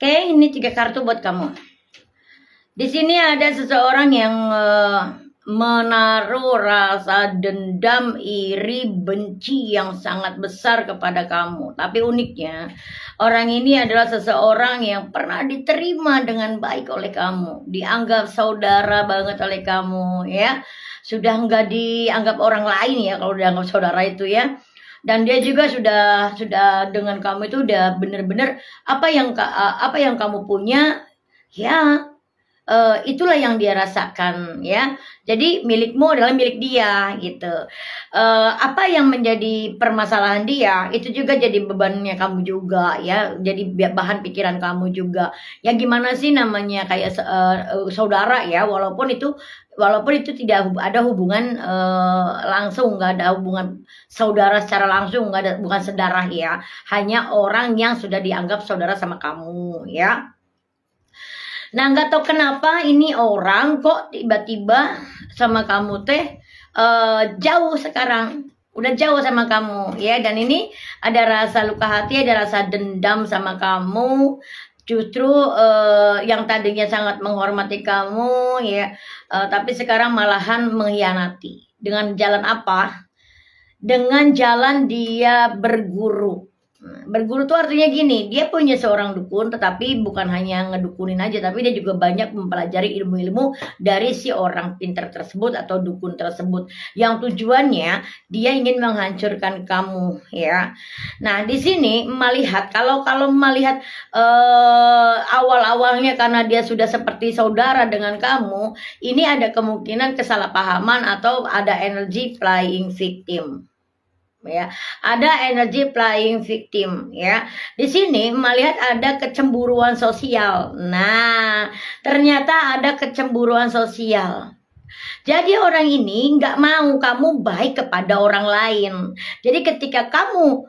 Oke, ini 3 kartu buat kamu. Di sini ada seseorang yang menaruh rasa dendam, iri, benci yang sangat besar kepada kamu. Tapi uniknya, orang ini adalah seseorang yang pernah diterima dengan baik oleh kamu, dianggap saudara banget oleh kamu, ya. Sudah nggak dianggap orang lain ya kalau dianggap saudara itu ya. Dan dia juga sudah dengan kamu itu udah bener-bener apa yang kamu punya, ya itulah yang dia rasakan ya. Jadi milikmu adalah milik dia gitu. Apa yang menjadi permasalahan dia itu juga jadi bebannya kamu juga ya. Jadi bahan pikiran kamu juga. Ya gimana sih namanya kayak saudara ya, walaupun itu tidak ada hubungan langsung, nggak ada hubungan saudara secara langsung, nggak ada, bukan sedarah ya, hanya orang yang sudah dianggap saudara sama kamu ya. Nah, nggak tahu kenapa ini orang kok tiba-tiba sama kamu teh jauh sekarang. Udah jauh sama kamu ya, dan ini ada rasa luka hati, ada rasa dendam sama kamu. Justru yang tadinya sangat menghormati kamu ya, tapi sekarang malahan mengkhianati. Dengan jalan apa? Dengan jalan dia berguru. Berguru tuh artinya gini, dia punya seorang dukun, tetapi bukan hanya ngedukunin aja, tapi dia juga banyak mempelajari ilmu-ilmu dari si orang pintar tersebut atau dukun tersebut, yang tujuannya dia ingin menghancurkan kamu ya. Nah di sini melihat kalau melihat awal-awalnya karena dia sudah seperti saudara dengan kamu, ini ada kemungkinan kesalahpahaman atau ada energi playing victim. Ya, ada energi playing victim ya. Di sini melihat ada kecemburuan sosial. Nah, ternyata ada kecemburuan sosial. Jadi orang ini nggak mau kamu baik kepada orang lain. Jadi ketika kamu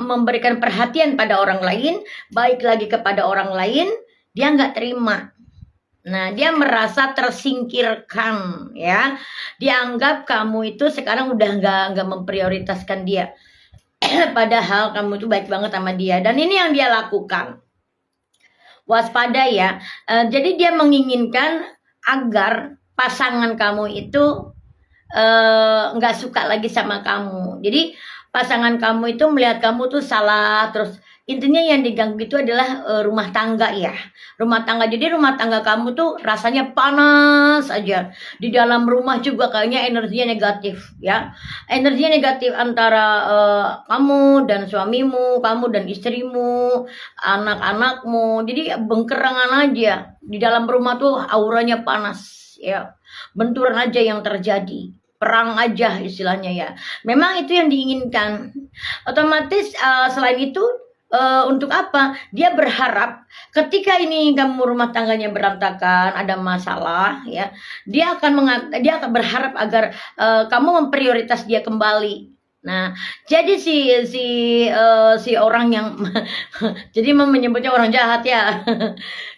memberikan perhatian pada orang lain, baik lagi kepada orang lain, dia nggak terima. Nah, dia merasa tersingkirkan ya. Dianggap kamu itu sekarang udah nggak memprioritaskan dia. Padahal kamu itu baik banget sama dia. Dan ini yang dia lakukan. Waspada ya. Jadi dia menginginkan agar pasangan kamu itu nggak suka lagi sama kamu. Jadi pasangan kamu itu melihat kamu tuh salah, terus intinya yang diganggu itu adalah rumah tangga ya, rumah tangga. Jadi rumah tangga kamu tuh rasanya panas aja, di dalam rumah juga kayaknya energinya negatif ya, energinya negatif antara kamu dan suamimu, kamu dan istrimu, anak-anakmu. Jadi bengkerangan aja di dalam rumah tuh, auranya panas ya, benturan aja yang terjadi, perang aja istilahnya ya. Memang itu yang diinginkan. Otomatis selain itu untuk apa? Dia berharap ketika ini kamu rumah tangganya berantakan, ada masalah ya, dia akan berharap agar kamu memprioritas dia kembali. Nah, jadi si orang yang jadi menyebutnya orang jahat ya.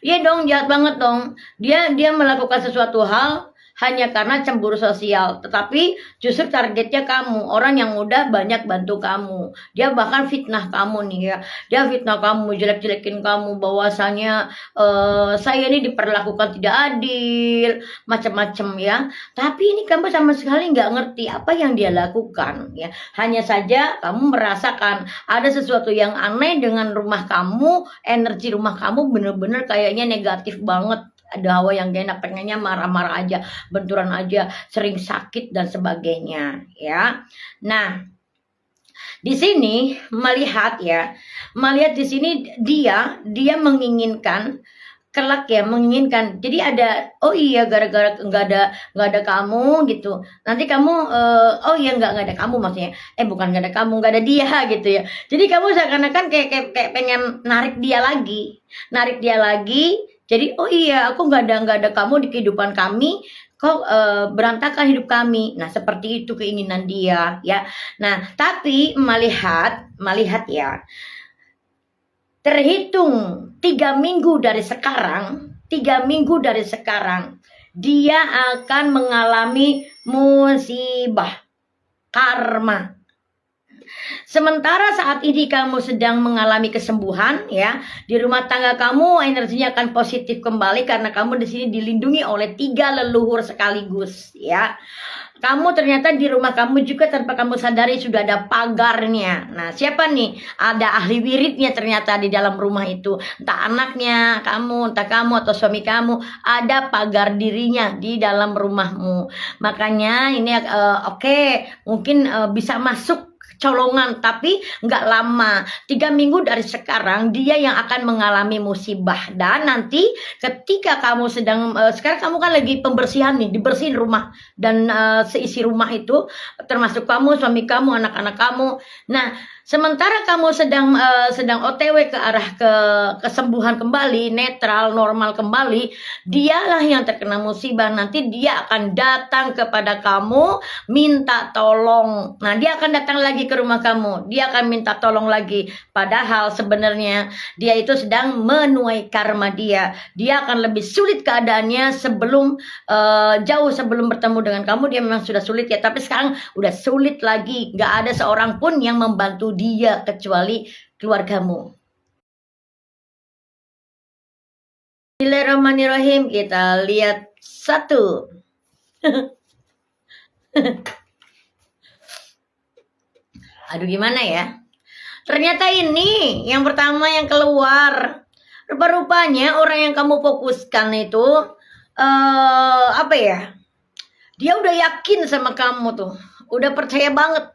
Iya dong, jahat banget dong. Dia melakukan sesuatu hal hanya karena cemburu sosial, tetapi justru targetnya kamu, orang yang udah banyak bantu kamu. Dia bahkan fitnah kamu nih ya, dia fitnah kamu, jelek-jelekin kamu, bahwasanya saya ini diperlakukan tidak adil, macam-macam ya. Tapi ini kamu sama sekali nggak ngerti apa yang dia lakukan ya. Hanya saja kamu merasakan ada sesuatu yang aneh dengan rumah kamu, energi rumah kamu bener-bener kayaknya negatif banget. Ada hawa yang gak enak, pengennya marah-marah aja, benturan aja, sering sakit dan sebagainya ya. Nah, di sini melihat di sini dia menginginkan kelak ya, menginginkan. Jadi ada, oh iya, gara-gara nggak ada kamu gitu, nanti kamu oh iya, nggak ada kamu maksudnya, bukan nggak ada kamu, nggak ada dia gitu ya. Jadi kamu seakan-akan kayak pengen narik dia lagi. Jadi oh iya, aku nggak ada kamu di kehidupan kami, kok berantakan hidup kami. Nah seperti itu keinginan dia ya. Nah tapi melihat ya, terhitung 3 minggu dari sekarang, dia akan mengalami musibah, karma. Sementara saat ini kamu sedang mengalami kesembuhan ya, di rumah tangga kamu energinya akan positif kembali karena kamu di sini dilindungi oleh 3 leluhur sekaligus ya. Kamu ternyata di rumah kamu juga tanpa kamu sadari sudah ada pagarnya. Nah, siapa nih? Ada ahli wiridnya ternyata di dalam rumah itu. Entah anaknya, kamu, entah kamu atau suami kamu, ada pagar dirinya di dalam rumahmu. Makanya ini oke, mungkin bisa masuk colongan, tapi nggak lama, 3 minggu dari sekarang dia yang akan mengalami musibah. Dan nanti ketika kamu sedang sekarang kamu kan lagi pembersihan nih, dibersihin rumah dan seisi rumah itu termasuk kamu, suami kamu, anak-anak kamu. Nah, sementara kamu sedang OTW ke arah kesembuhan kembali, netral, normal kembali, dialah yang terkena musibah. Nanti dia akan datang kepada kamu minta tolong. Nah, dia akan datang lagi ke rumah kamu. Dia akan minta tolong lagi. Padahal sebenarnya dia itu sedang menuai karma dia. Dia akan lebih sulit keadaannya sebelum jauh sebelum bertemu dengan kamu. Dia memang sudah sulit ya, tapi sekarang udah sulit lagi. Gak ada seorang pun yang membantu dia kecuali keluargamu. Bismillahirrahmanirrahim. Kita lihat 1. Aduh, gimana ya? Ternyata ini yang pertama yang keluar. Rupa-rupanya orang yang kamu fokuskan itu apa ya? Dia udah yakin sama kamu tuh. Udah percaya banget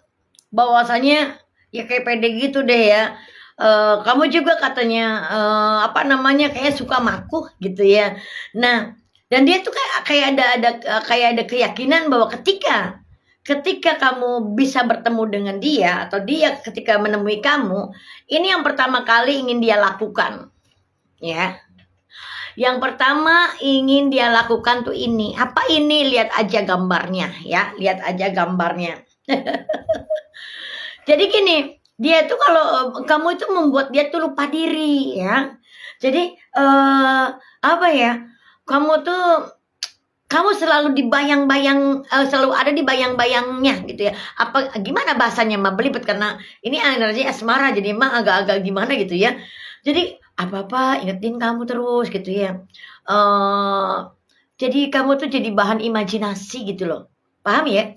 bahwasanya ya kayak pede gitu deh ya. Kamu juga katanya apa namanya kayak suka maku gitu ya. Nah, dan dia tuh kayak ada keyakinan bahwa ketika kamu bisa bertemu dengan dia atau dia ketika menemui kamu, ini yang pertama kali ingin dia lakukan. Ya. Yang pertama ingin dia lakukan tuh ini. Apa ini? Lihat aja gambarnya ya, lihat aja gambarnya. Jadi gini, dia tuh kalau kamu itu membuat dia tuh lupa diri ya. Jadi apa ya? Kamu selalu dibayang-bayang, selalu ada di bayang-bayangnya gitu ya. Apa gimana bahasanya Mbak belibet karena ini energi asmara jadi emang agak-agak gimana gitu ya. Jadi apa-apa ingetin kamu terus gitu ya. Jadi kamu tuh jadi bahan imajinasi gitu loh. Paham ya?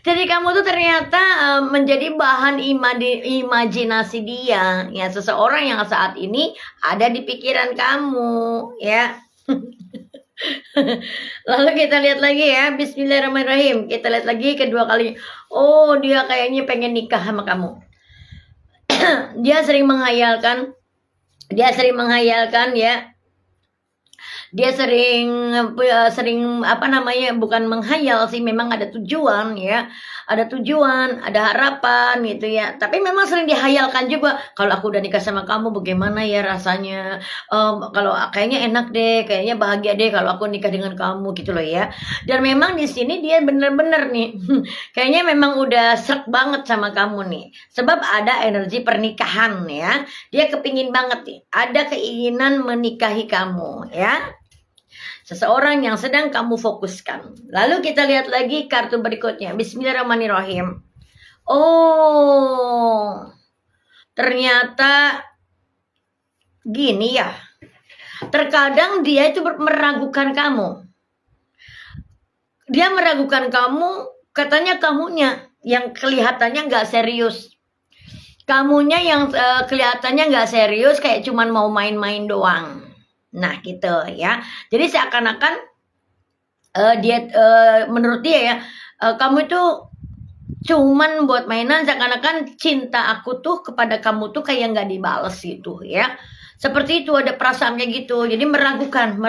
Jadi kamu tuh ternyata menjadi bahan imajinasi dia. Ya, seseorang yang saat ini ada di pikiran kamu, ya. Lalu kita lihat lagi ya, bismillahirrahmanirrahim. Kita lihat lagi kedua kali. Oh, dia kayaknya pengen nikah sama kamu. Dia sering menghayalkan ya. Dia sering apa namanya, bukan menghayal sih, memang ada tujuan ya. Ada tujuan, ada harapan gitu ya. Tapi memang sering dihayalkan juga. Kalau aku udah nikah sama kamu bagaimana ya rasanya? Kalau kayaknya enak deh, kayaknya bahagia deh kalau aku nikah dengan kamu gitu loh ya. Dan memang di sini dia bener-bener nih. Kayaknya memang udah srek banget sama kamu nih. Sebab ada energi pernikahan ya. Dia kepingin banget nih. Ada keinginan menikahi kamu ya. Seseorang yang sedang kamu fokuskan. Lalu kita lihat lagi kartu berikutnya. Bismillahirrahmanirrahim. Oh, ternyata gini ya. Terkadang dia itu meragukan kamu. Dia meragukan kamu, katanya kamunya yang kelihatannya nggak serius. Kamunya yang kelihatannya nggak serius, kayak cuman mau main-main doang. Nah gitu ya. Jadi seakan-akan dia menurut dia ya, kamu itu cuman buat mainan, seakan-akan cinta aku tuh kepada kamu tuh kayak nggak dibales gitu ya. Seperti itu, ada perasaan kayak gitu. Jadi meragukan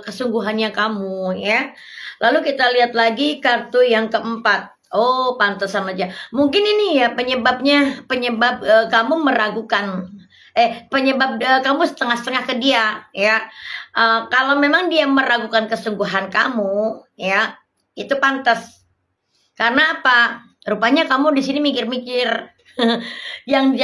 kesungguhannya kamu ya. Lalu kita lihat lagi kartu yang keempat. Oh, pantesan aja. Mungkin ini ya penyebab kamu meragukan. Penyebab kamu setengah-setengah ke dia ya. Kalau memang dia meragukan kesungguhan kamu ya, itu pantas. Karena apa? Rupanya kamu di sini mikir-mikir. yang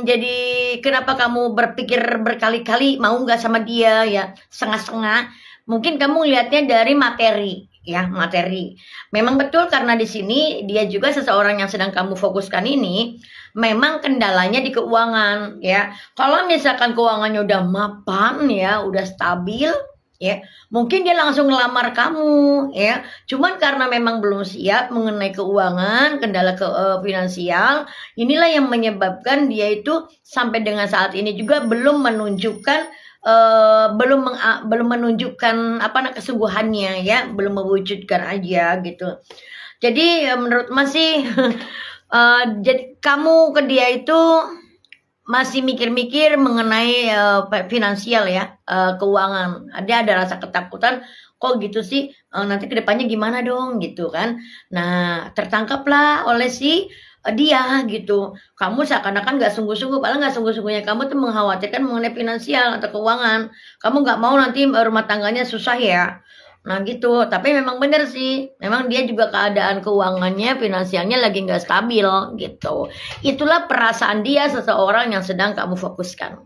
jadi kenapa kamu berpikir berkali-kali mau nggak sama dia ya, setengah-setengah. Mungkin kamu lihatnya dari materi ya, materi. Memang betul karena di sini dia juga seseorang yang sedang kamu fokuskan ini memang kendalanya di keuangan ya. Kalau misalkan keuangannya udah mapan ya, udah stabil ya, mungkin dia langsung ngelamar kamu ya. Cuman karena memang belum siap mengenai keuangan, kendala finansial, inilah yang menyebabkan dia itu sampai dengan saat ini juga belum menunjukkan belum menunjukkan kesungguhannya ya, belum mewujudkan aja gitu. Jadi menurut Mas sih jadi kamu ke dia itu masih mikir-mikir mengenai finansial ya, keuangan. Dia ada rasa ketakutan, kok gitu sih, nanti kedepannya gimana dong gitu kan. Nah, tertangkaplah oleh si dia gitu. Kamu seakan-akan nggak sungguh-sungguh, padahal nggak sungguh-sungguhnya kamu tuh mengkhawatirkan mengenai finansial atau keuangan. Kamu nggak mau nanti rumah tangganya susah ya. Nah gitu, tapi memang benar sih, memang dia juga keadaan keuangannya, finansialnya lagi nggak stabil gitu. Itulah perasaan dia seseorang yang sedang kamu fokuskan.